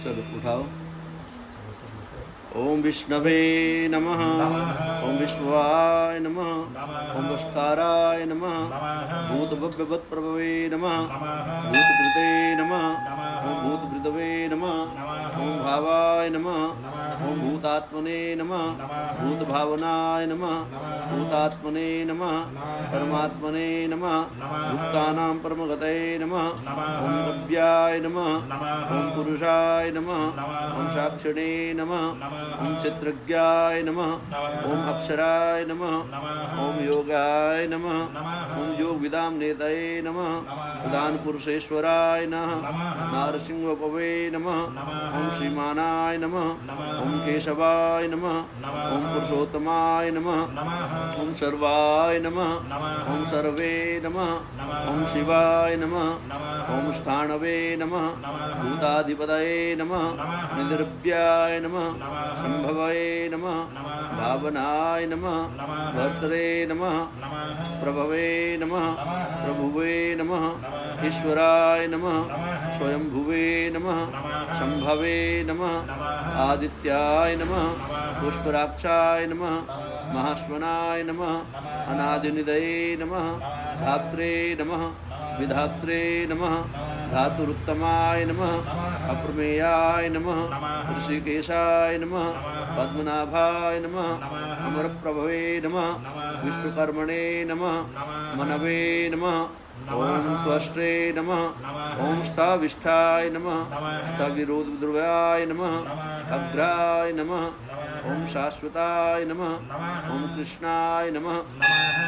चलो उठाओ। ओम विष्णवे नमः। ओम विश्वाय नमः। ओम वस्काराय नमः। भूतभव्यवत्प्रभवे नमः। भूतकृते नमः। ओम भूतभृतवे नमः। ओम भावाय नमः। ओम भूतात्मने नमः। भूतभावनाय नमः। भूतात्मने नमः। परमात्मने नमः। भूतानां परमगतये नमः। ओम गव्याय नमः। ओम पुरुषाय नमः। ओम साक्षिणे नमः। ओम चित्रज्ञाय नमः। ओम अक्षराय नमः। ओम योगाय नमः। ओम योग विदाम नेतये नमः। प्रधान पुरुषेश्वराय नमः। नारसिंहवपवे नमः। ओम श्रीमानाय नमः। ओम केशवाय नमः। ओम पुरुषोत्तमाय नमः। ओम सर्वाय नमः। ओम सर्वे नमः। ओम शिवाय नमः। ओम स्थाणवे नमः। भूताधिपतये नमः। निद्रव्याय नमः। संभवये नमः। भावनाय नमः। भर्तरे नमः। प्रभवे नमः। प्रभुवे नमः। ईश्वराय नमः। स्वयंभुवे नमः। संभवे नमः। आदित्याय नमः। पुष्पराक्षाय नमः। महाश्वनाय नमः। अनादिनिधये नमः। धात्रे नमः। विधात्रे नमः। धातुरुत्तमाय नमः। अप्रमेयाय नमः। ऋषिकेशाय नमः। पद्मनाभाय नमः। अमरप्रभवे नमः। विश्वकर्मणे नमः। मनवे नमः। ओम त्वष्ट्रे नमः। ओम स्थाविष्ठाय नमः। स्थविरोधध्रुवाय नमः। अग्राय नमः। ओम शाश्वताय नमः। ओम कृष्णाय नमः।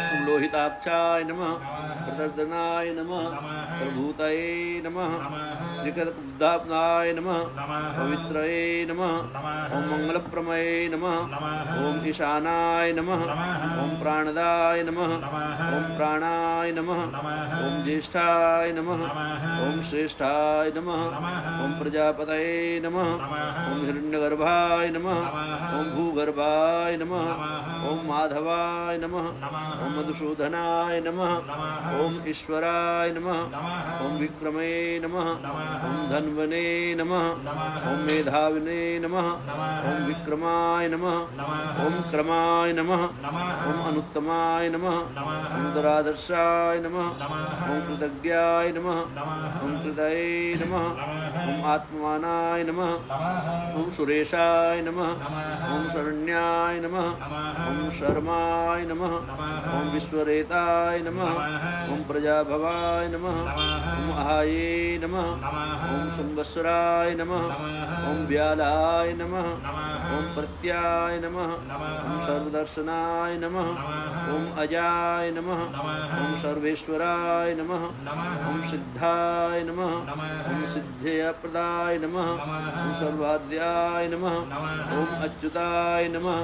ओम लोहिताक्षाय नमः। प्रदर्दनाय नमः। प्रभूतये नमः। त्रिकदब्दाय नमः। पवित्रये नमः। ओम मंगलप्रमये नमः। ओम ईशानाय नमः। ओम प्राणदाय नमः। ओम प्राणाय नमः। ओम ज्येष्ठाय नमः। ओम श्रेष्ठाय नमः। ओम प्रजापतये नमः। ओम हिरण्यगर्भाय नमः। ओम भूगर्भाय नमः। ओम माधवाय नमः। ओम मधुसूदनाय नमः। ओम ईश्वराय नमः। ओम विक्रमे नमः। ओम धन्वने नमः। ओम मेधाविने नमः। ओम विक्रमाय नमः। ओम क्रमाय नमः। ओम अनुत्तमाय नमः। ओम दुरादर्शाय नमः। ओम कृतज्ञाय नमः। ओम कृतये नमः। ओम आत्मवानाय नमः। ओम सुरेशाय नमः। ओम शरण्याय नमः। ओम शर्माय नमः। ओम विश्वरेताय नमः। ओम प्रजाभवाय नमः। ओम आये नमः। ओम संवत्सराय नमः। ओम व्यालाय नमः। ओम प्रत्याय नमः। ओम सर्वदर्शनाय नमः। ओम अजाय नमः। ओम सर्वेश्वराय नमः। ओम सिद्धाय नमः। ओम सिद्ध्यप्रदाय नमः। ओम सर्वाद्याय नमः। ओम अच्युताय नमः।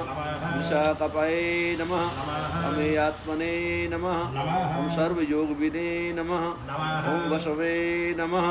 विशाखपये नमः। अमेयात्मने नमः। ओम सर्वयोगविदे नमः। ओम वसवे नमः।